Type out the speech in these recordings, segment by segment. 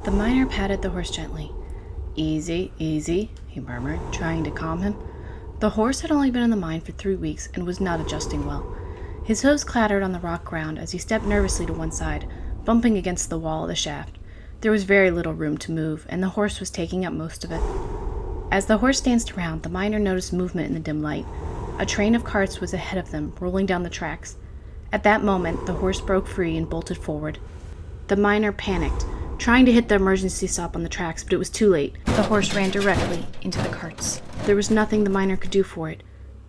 The miner patted the horse gently. "Easy, easy," he murmured, trying to calm him. The horse had only been in the mine for 3 weeks and was not adjusting well. His hooves clattered on the rock ground as he stepped nervously to one side, bumping against the wall of the shaft. There was very little room to move, and the horse was taking up most of it. As the horse danced around, the miner noticed movement in the dim light. A train of carts was ahead of them, rolling down the tracks. At that moment, the horse broke free and bolted forward. The miner panicked, trying to hit the emergency stop on the tracks, but it was too late. The horse ran directly into the carts. There was nothing the miner could do for it.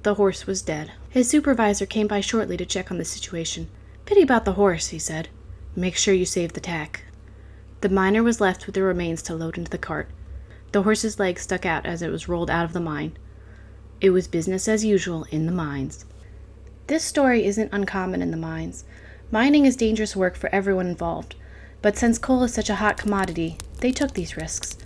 The horse was dead. His supervisor came by shortly to check on the situation. "Pity about the horse," he said. "Make sure you save the tack." The miner was left with the remains to load into the cart. The horse's legs stuck out as it was rolled out of the mine. It was business as usual in the mines. This story isn't uncommon in the mines. Mining is dangerous work for everyone involved, but since coal is such a hot commodity, they took these risks.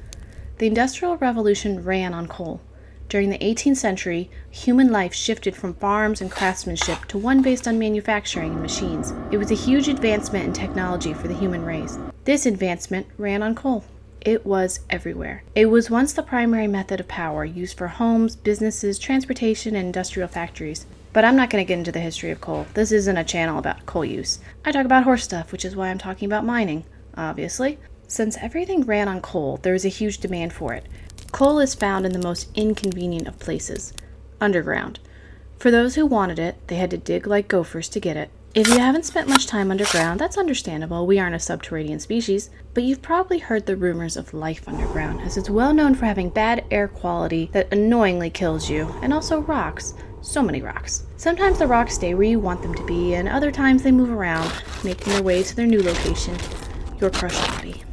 The Industrial Revolution ran on coal. During the 18th century, human life shifted from farms and craftsmanship to one based on manufacturing and machines. It was a huge advancement in technology for the human race. This advancement ran on coal. It was everywhere. It was once the primary method of power used for homes, businesses, transportation, and industrial factories. But I'm not going to get into the history of coal. This isn't a channel about coal use. I talk about horse stuff, which is why I'm talking about mining, obviously. Since everything ran on coal, there is a huge demand for it. Coal is found in the most inconvenient of places, underground. For those who wanted it, they had to dig like gophers to get it. If you haven't spent much time underground, that's understandable. We aren't a subterranean species. But you've probably heard the rumors of life underground, as it's well known for having bad air quality that annoyingly kills you, and also rocks. So many rocks. Sometimes the rocks stay where you want them to be, and other times they move around, making their way to their new location, your crushed body.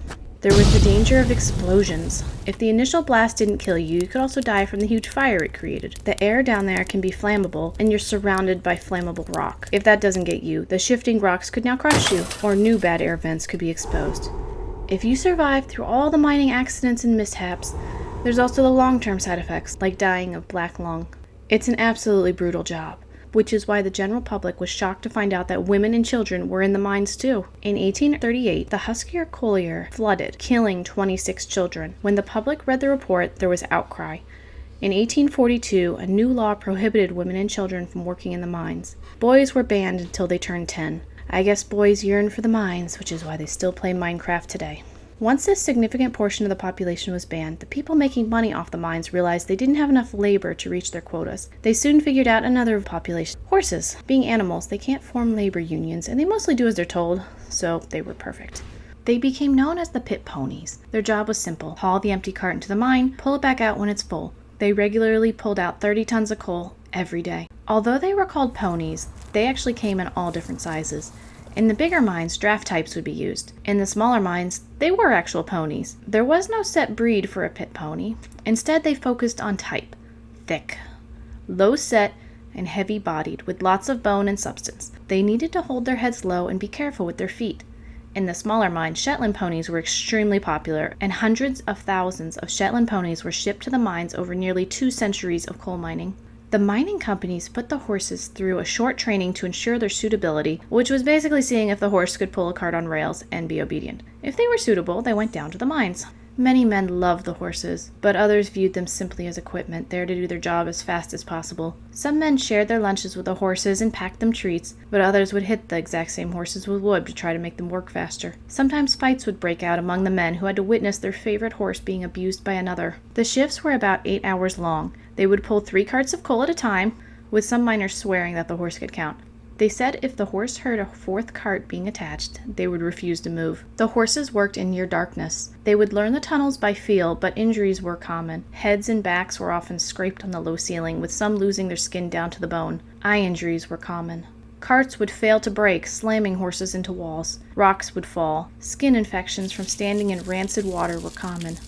There was the danger of explosions. If the initial blast didn't kill you, you could also die from the huge fire it created. The air down there can be flammable, and you're surrounded by flammable rock. If that doesn't get you, the shifting rocks could now crush you, or new bad air vents could be exposed. If you survive through all the mining accidents and mishaps, there's also the long-term side effects, like dying of black lung. It's an absolutely brutal job, which is why the general public was shocked to find out that women and children were in the mines too. In 1838, the Huskier Colliery flooded, killing 26 children. When the public read the report, there was outcry. In 1842, a new law prohibited women and children from working in the mines. Boys were banned until they turned 10. I guess boys yearn for the mines, which is why they still play Minecraft today. Once this significant portion of the population was banned, the people making money off the mines realized they didn't have enough labor to reach their quotas. They soon figured out another population: horses. Being animals, they can't form labor unions, and they mostly do as they're told, so they were perfect. They became known as the pit ponies. Their job was simple: haul the empty cart into the mine, pull it back out when it's full. They regularly pulled out 30 tons of coal every day. Although they were called ponies, they actually came in all different sizes. In the bigger mines, draft types would be used. In the smaller mines, they were actual ponies. There was no set breed for a pit pony. Instead, they focused on type: thick, low set, and heavy bodied, with lots of bone and substance. They needed to hold their heads low and be careful with their feet. In the smaller mines, Shetland ponies were extremely popular, and hundreds of thousands of Shetland ponies were shipped to the mines over nearly 2 centuries of coal mining. The mining companies put the horses through a short training to ensure their suitability, which was basically seeing if the horse could pull a cart on rails and be obedient. If they were suitable, they went down to the mines. Many men loved the horses, but others viewed them simply as equipment, there to do their job as fast as possible. Some men shared their lunches with the horses and packed them treats, but others would hit the exact same horses with wood to try to make them work faster. Sometimes fights would break out among the men who had to witness their favorite horse being abused by another. The shifts were about 8 hours long. They would pull 3 carts of coal at a time, with some miners swearing that the horse could count. They said if the horse heard a 4th cart being attached, they would refuse to move. The horses worked in near darkness. They would learn the tunnels by feel, but injuries were common. Heads and backs were often scraped on the low ceiling, with some losing their skin down to the bone. Eye injuries were common. Carts would fail to brake, slamming horses into walls. Rocks would fall. Skin infections from standing in rancid water were common.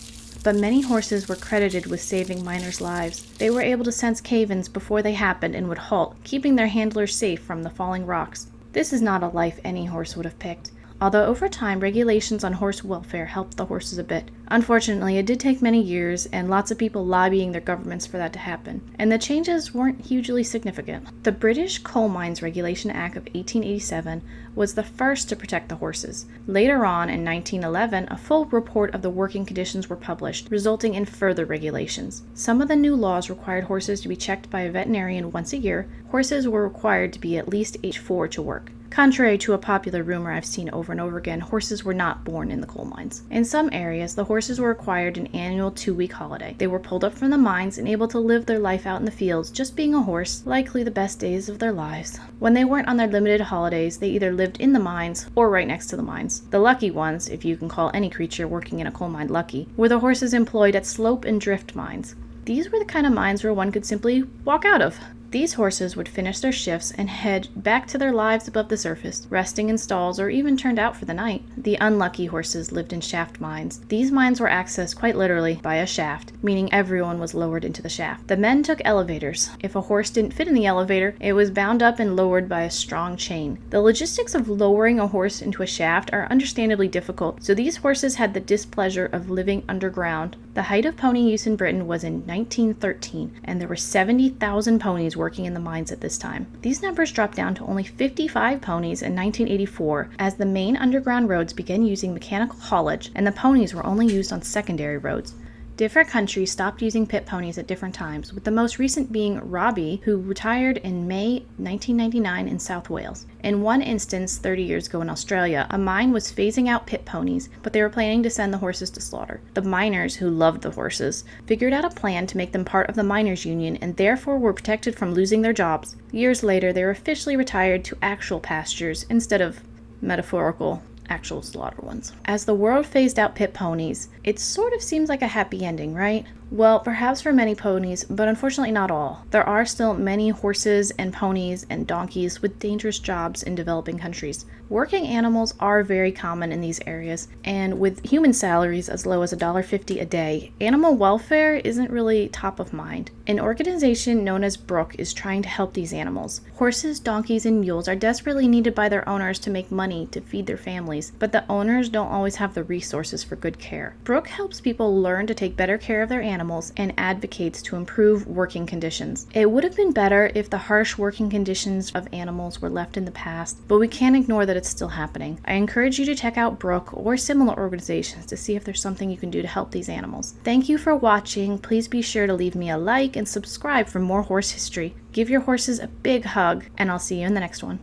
But many horses were credited with saving miners' lives. They were able to sense cave-ins before they happened and would halt, keeping their handlers safe from the falling rocks. This is not a life any horse would have picked. although over time regulations on horse welfare helped the horses a bit. Unfortunately, it did take many years and lots of people lobbying their governments for that to happen, and the changes weren't hugely significant. The British Coal Mines Regulation Act of 1887 was the first to protect the horses. Later on, in 1911, a full report of the working conditions were published, resulting in further regulations. Some of the new laws required horses to be checked by a veterinarian once a year. Horses were required to be at least age 4 to work. Contrary to a popular rumor I've seen over and over again, horses were not born in the coal mines. In some areas, the horses were required an annual 2-week holiday. They were pulled up from the mines and able to live their life out in the fields, just being a horse, likely the best days of their lives. When they weren't on their limited holidays, they either lived in the mines or right next to the mines. The lucky ones, if you can call any creature working in a coal mine lucky, were the horses employed at slope and drift mines. These were the kind of mines where one could simply walk out of. These horses would finish their shifts and head back to their lives above the surface, resting in stalls or even turned out for the night. The unlucky horses lived in shaft mines. These mines were accessed quite literally by a shaft, meaning everyone was lowered into the shaft. The men took elevators. If a horse didn't fit in the elevator, it was bound up and lowered by a strong chain. The logistics of lowering a horse into a shaft are understandably difficult, so these horses had the displeasure of living underground. The height of pony use in Britain was in 1913, and there were 70,000 ponies working in the mines at this time. These numbers dropped down to only 55 ponies in 1984 as the main underground roads began using mechanical haulage and the ponies were only used on secondary roads. Different countries stopped using pit ponies at different times, with the most recent being Robbie, who retired in May 1999 in South Wales. In one instance, 30 years ago in Australia, a mine was phasing out pit ponies, but they were planning to send the horses to slaughter. The miners, who loved the horses, figured out a plan to make them part of the miners' union and therefore were protected from losing their jobs. Years later, they were officially retired to actual pastures instead of metaphorical actual slaughter ones. As the world phased out pit ponies, it sort of seems like a happy ending, right? Well, perhaps for many ponies, but unfortunately not all. There are still many horses and ponies and donkeys with dangerous jobs in developing countries. Working animals are very common in these areas, and with human salaries as low as $1.50 a day, animal welfare isn't really top of mind. An organization known as Brook is trying to help these animals. Horses, donkeys, and mules are desperately needed by their owners to make money to feed their families, but the owners don't always have the resources for good care. Brook helps people learn to take better care of their animals and advocates to improve working conditions. It would have been better if the harsh working conditions of animals were left in the past, but we can't ignore that it's still happening. I encourage you to check out Brook or similar organizations to see if there's something you can do to help these animals. Thank you for watching. Please be sure to leave me a like and subscribe for more horse history. Give your horses a big hug, and I'll see you in the next one.